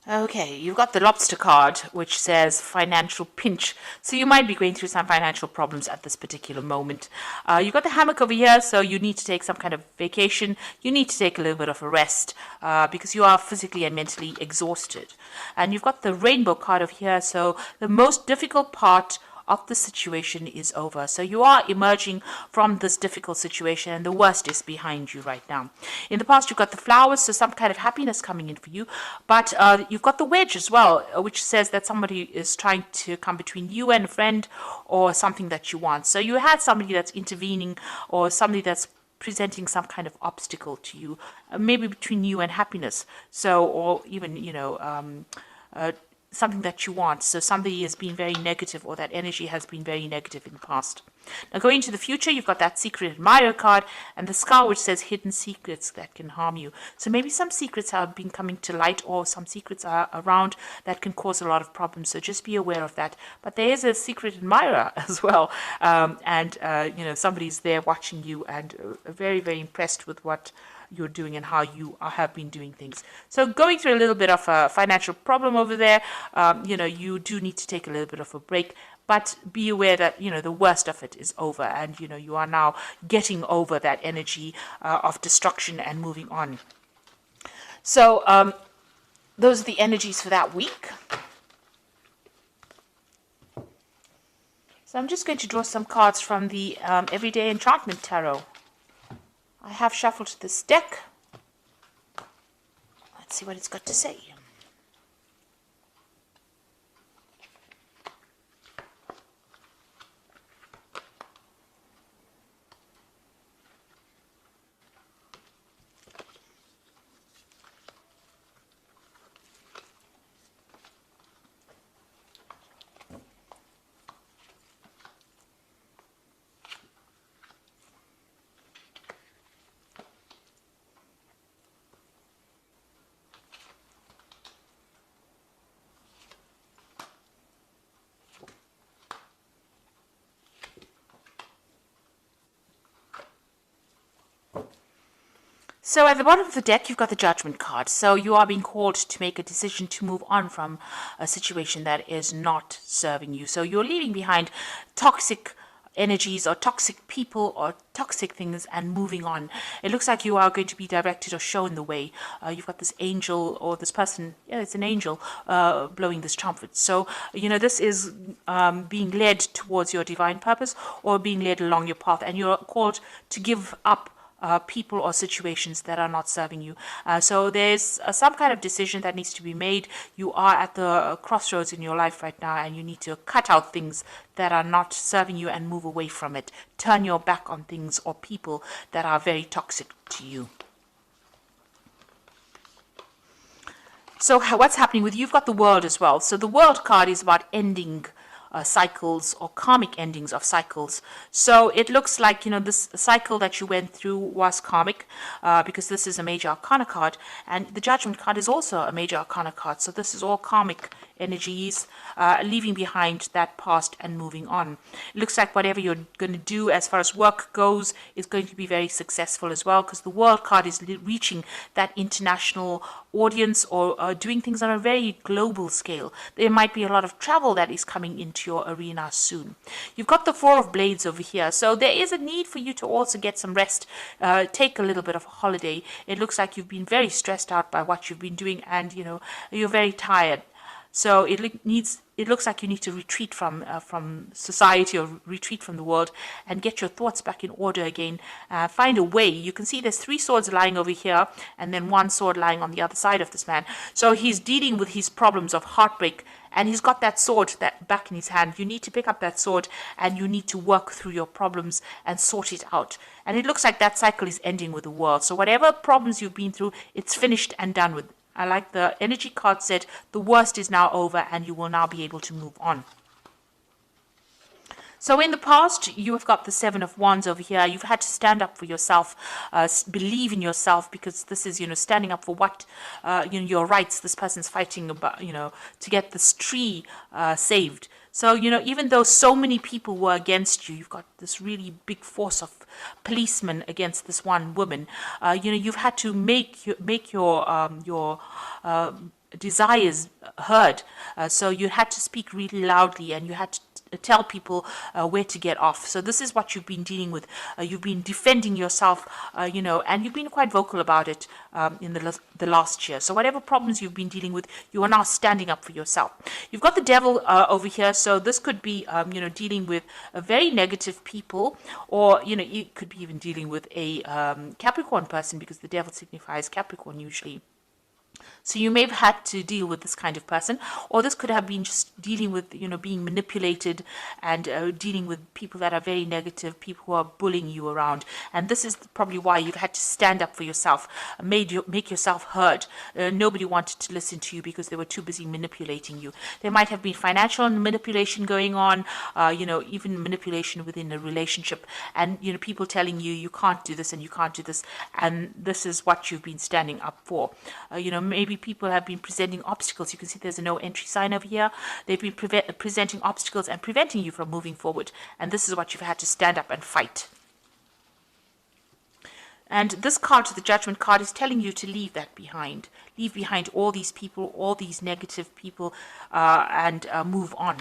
Okay, you've got the lobster card, which says financial pinch. So you might be going through some financial problems at this particular moment. You've got the hammock over here, so you need to take some kind of vacation. You need to take a little bit of a rest because you are physically and mentally exhausted. And you've got the rainbow card over here, so the most difficult part of the situation is over. So you are emerging from this difficult situation and the worst is behind you right now. In the past, you've got the flowers, so some kind of happiness coming in for you. But you've got the wedge as well, which says that somebody is trying to come between you and a friend or something that you want. So you had somebody that's intervening or somebody that's presenting some kind of obstacle to you, maybe between you and happiness. So, or even, something that you want. So somebody has been very negative or that energy has been very negative in the past. Now going into the future, you've got that secret admirer card and the scar which says hidden secrets that can harm you. So maybe some secrets have been coming to light or some secrets are around that can cause a lot of problems. So just be aware of that. But there is a secret admirer as well. Somebody's there watching you and very, very impressed with what you're doing and how you have been doing things. So going through a little bit of a financial problem over there, you do need to take a little bit of a break, but be aware that, the worst of it is over and, you are now getting over that energy of destruction and moving on. So those are the energies for that week. So I'm just going to draw some cards from the Everyday Enchantment Tarot. I have shuffled this deck. Let's see what it's got to say. So at the bottom of the deck, you've got the Judgment card. So you are being called to make a decision to move on from a situation that is not serving you. So you're leaving behind toxic energies or toxic people or toxic things and moving on. It looks like you are going to be directed or shown the way. You've got this angel or this person, it's an angel blowing this trumpet. So, this is being led towards your divine purpose or being led along your path, and you're called to give up people or situations that are not serving you. So there's some kind of decision that needs to be made. You are at the crossroads in your life right now and you need to cut out things that are not serving you and move away from it. Turn your back on things or people that are very toxic to you. So what's happening with you? You've got the World as well. So the World card is about ending cycles or karmic endings of cycles. So it looks like, this cycle that you went through was karmic because this is a major arcana card, and the Judgment card is also a major arcana card. So this is all karmic energies, leaving behind that past and moving on. It looks like whatever you're going to do as far as work goes is going to be very successful as well, because the World card is reaching that international audience or doing things on a very global scale. There might be a lot of travel that is coming into your arena soon. You've got the Four of Blades over here, so there is a need for you to also get some rest, take a little bit of a holiday. It looks like you've been very stressed out by what you've been doing, and you're very tired. So it looks like you need to retreat from society or retreat from the world and get your thoughts back in order again. Find a way. You can see there's 3 swords lying over here and then 1 sword lying on the other side of this man. So he's dealing with his problems of heartbreak and he's got that sword that back in his hand. You need to pick up that sword and you need to work through your problems and sort it out. And it looks like that cycle is ending with the world. So whatever problems you've been through, it's finished and done with. I like the energy card said the worst is now over and you will now be able to move on. So in the past, you have got the 7 of Wands over here. You've had to stand up for yourself, believe in yourself, because this is, standing up for what, your rights. This person's fighting about, to get this tree saved. So, even though so many people were against you, you've got this really big force of policemen against this one woman. You've had to make your desires heard. So you had to speak really loudly, and you had to tell people where to get off. So this is what you've been dealing with. You've been defending yourself, and you've been quite vocal about it in the last year. So whatever problems you've been dealing with, you are now standing up for yourself. You've got the devil over here, so this could be, dealing with a very negative people, or, it could be even dealing with a Capricorn person, because the devil signifies Capricorn usually. So you may have had to deal with this kind of person, or this could have been just dealing with, being manipulated, and dealing with people that are very negative, people who are bullying you around. And this is probably why you've had to stand up for yourself, make yourself heard. Nobody wanted to listen to you because they were too busy manipulating you. There might have been financial manipulation going on, even manipulation within a relationship, and, people telling you, you can't do this and you can't do this. And this is what you've been standing up for. Maybe people have been presenting obstacles. You can see there's a no entry sign over here. They've been presenting obstacles and preventing you from moving forward. And this is what you've had to stand up and fight. And this card, the Judgment card, is telling you to leave that behind. Leave behind all these people, all these negative people, and move on.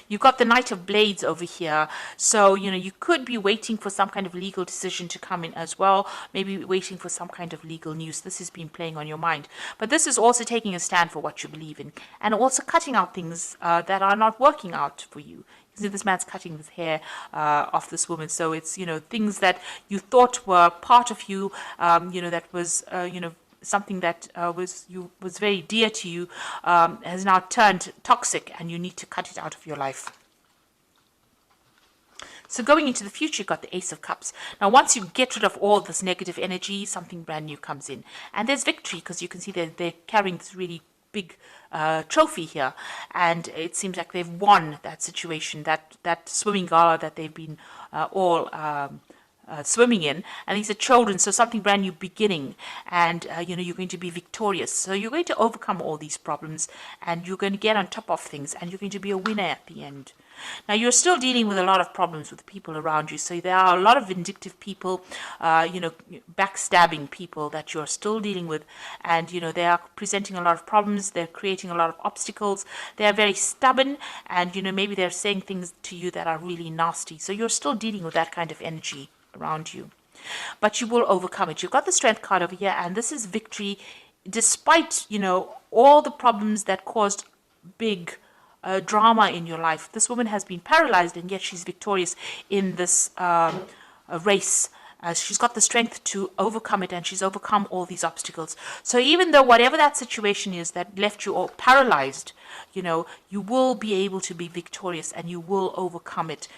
You've got the Knight of Blades over here. So, you could be waiting for some kind of legal decision to come in as well. Maybe waiting for some kind of legal news. This has been playing on your mind. But this is also taking a stand for what you believe in. And also cutting out things that are not working out for you. You see this man's cutting the hair off this woman. So it's, things that you thought were part of you, that was, something that was very dear to you, has now turned toxic, and you need to cut it out of your life. So going into the future, you've got the Ace of Cups. Now, once you get rid of all this negative energy, something brand new comes in. And there's victory, because you can see they're carrying this really big trophy here. And it seems like they've won that situation, that swimming gala that they've been all swimming in, and these are children, so something brand new beginning, and you're going to be victorious. So you're going to overcome all these problems, and you're going to get on top of things, and you're going to be a winner at the end. Now, you're still dealing with a lot of problems with the people around you. So there are a lot of vindictive people, backstabbing people that you're still dealing with. And, they are presenting a lot of problems. They're creating a lot of obstacles. They're very stubborn. And, maybe they're saying things to you that are really nasty. So you're still dealing with that kind of energy around you. But you will overcome it. You've got the Strength card over here. And this is victory despite, all the problems that caused big drama in your life. This woman has been paralyzed, and yet she's victorious in this race. She's got the strength to overcome it, and she's overcome all these obstacles. So even though whatever that situation is that left you all paralyzed, you will be able to be victorious, and you will overcome it.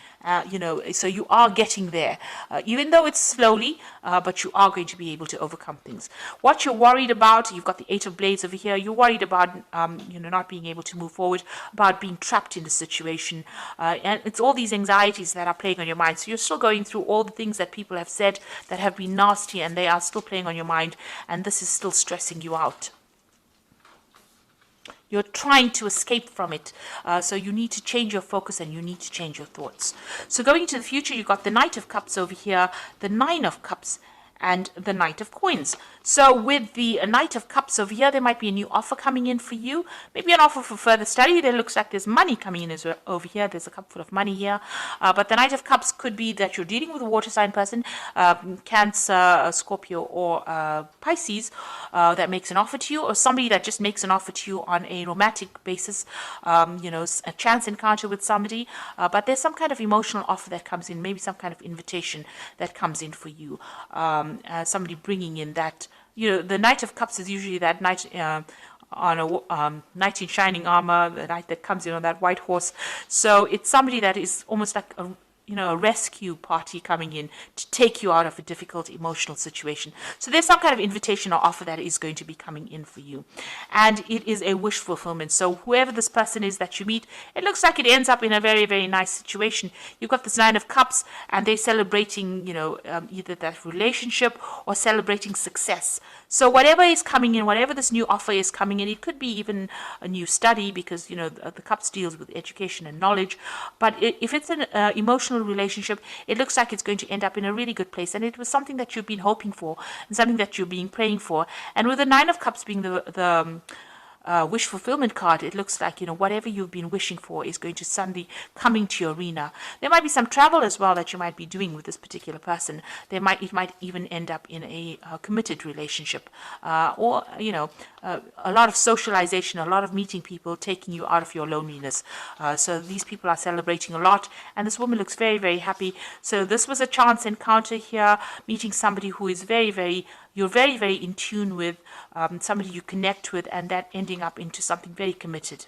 So you are getting there, even though it's slowly, but you are going to be able to overcome things. What you're worried about, you've got the Eight of Blades over here. You're worried about, not being able to move forward, about being trapped in the situation. And it's all these anxieties that are playing on your mind. So you're still going through all the things that people have said that have been nasty, and they are still playing on your mind. And this is still stressing you out. You're trying to escape from it. So you need to change your focus, and you need to change your thoughts. So going into the future, you've got the Knight of Cups over here, the Nine of Cups, and the Knight of Coins. So with the Knight of Cups over here, there might be a new offer coming in for you. Maybe an offer for further study. There looks like there's money coming in over here. There's a cup full of money here. But the Knight of Cups could be that you're dealing with a water sign person, Cancer, Scorpio, or Pisces, that makes an offer to you, or somebody that just makes an offer to you on a romantic basis, a chance encounter with somebody. But there's some kind of emotional offer that comes in, maybe some kind of invitation that comes in for you. Somebody bringing in that, the Knight of Cups is usually that knight on a knight in shining armor, the knight that comes in on that white horse. So it's somebody that is almost like a rescue party coming in to take you out of a difficult emotional situation. So there's some kind of invitation or offer that is going to be coming in for you. And it is a wish fulfillment. So whoever this person is that you meet, it looks like it ends up in a very, very nice situation. You've got this Nine of Cups, and they're celebrating, either that relationship or celebrating success. So whatever is coming in, whatever this new offer is coming in, it could be even a new study, because, the Cups deals with education and knowledge. But if it's an emotional personal relationship, it looks like it's going to end up in a really good place. And it was something that you've been hoping for and something that you've been praying for. And with the Nine of Cups being the wish fulfillment card, it looks like, whatever you've been wishing for is going to suddenly come into your arena. There might be some travel as well that you might be doing with this particular person. It might even end up in a committed relationship, or a lot of socialization, a lot of meeting people, taking you out of your loneliness. So these people are celebrating a lot, and this woman looks very, very happy. So this was a chance encounter here, meeting somebody who is you're very, very in tune with, somebody you connect with, and that ending up into something very committed.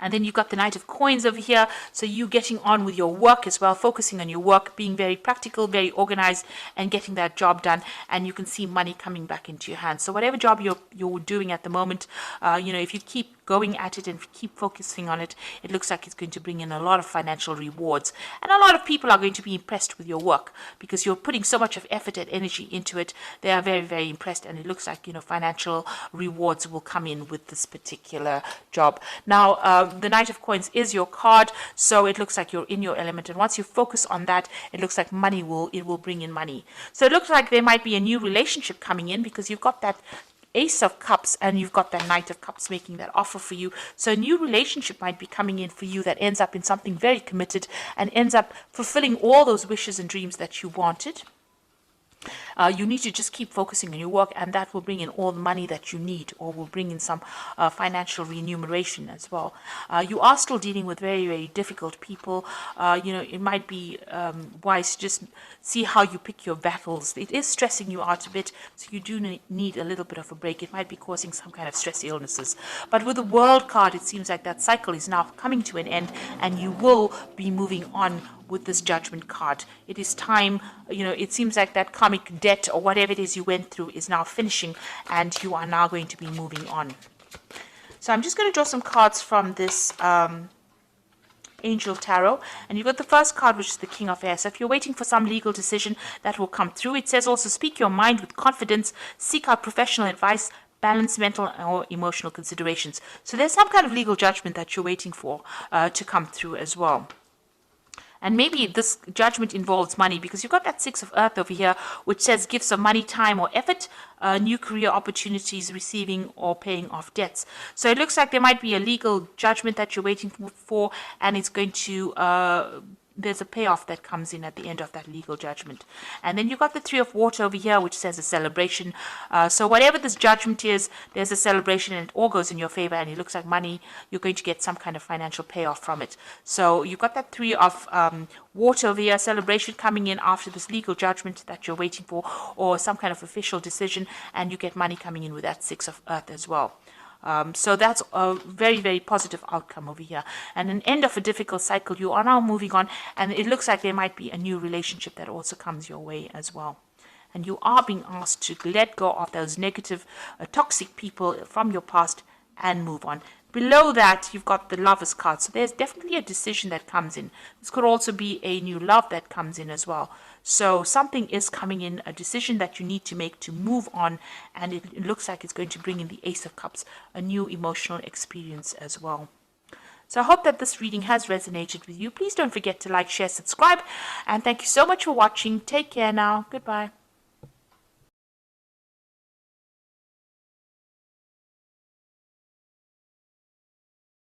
And then you've got the Knight of Coins over here. So you getting on with your work as well, focusing on your work, being very practical, very organized, and getting that job done. And you can see money coming back into your hands. So whatever job you're doing at the moment, if you keep going at it and keep focusing on it, it looks like it's going to bring in a lot of financial rewards. And a lot of people are going to be impressed with your work because you're putting so much of effort and energy into it. They are very, very impressed. And it looks like, financial rewards will come in with this particular job. Now, the Knight of Coins is your card, so it looks like you're in your element. And once you focus on that, it looks like money will bring in money. So it looks like there might be a new relationship coming in because you've got that Ace of Cups and you've got that Knight of Cups making that offer for you. So a new relationship might be coming in for you that ends up in something very committed and ends up fulfilling all those wishes and dreams that you wanted. You need to just keep focusing on your work, and that will bring in all the money that you need, or will bring in some financial remuneration as well. You are still dealing with very, very difficult people. It might be wise to just see how you pick your battles. It is stressing you out a bit, so you do need a little bit of a break. It might be causing some kind of stress illnesses. But with the World card, it seems like that cycle is now coming to an end, and you will be moving on with this Judgment card. It is time, it seems like that karmic debt or whatever it is you went through is now finishing, and you are now going to be moving on. So I'm just going to draw some cards from this Angel Tarot, and you've got the first card, which is the King of Air. So if you're waiting for some legal decision, that will come through. It says also, speak your mind with confidence, seek out professional advice, balance mental or emotional considerations. So there's some kind of legal judgment that you're waiting for to come through as well. And maybe this judgment involves money, because you've got that Six of Earth over here, which says gifts of money, time, or effort, new career opportunities, receiving or paying off debts. So it looks like there might be a legal judgment that you're waiting for, and it's going to there's a payoff that comes in at the end of that legal judgment. And then you've got the Three of Water over here, which says a celebration. So whatever this judgment is, there's a celebration, and it all goes in your favor, and it looks like money, you're going to get some kind of financial payoff from it. So you've got that Three of Water over here, celebration coming in after this legal judgment that you're waiting for, or some kind of official decision, and you get money coming in with that Six of Earth as well. So that's a very, very positive outcome over here. And an end of a difficult cycle. You are now moving on, and it looks like there might be a new relationship that also comes your way as well. And you are being asked to let go of those negative, toxic people from your past and move on. Below that, you've got the Lover's card. So there's definitely a decision that comes in. This could also be a new love that comes in as well. So something is coming in, a decision that you need to make to move on. And it looks like it's going to bring in the Ace of Cups, a new emotional experience as well. So I hope that this reading has resonated with you. Please don't forget to like, share, subscribe. And thank you so much for watching. Take care now. Goodbye.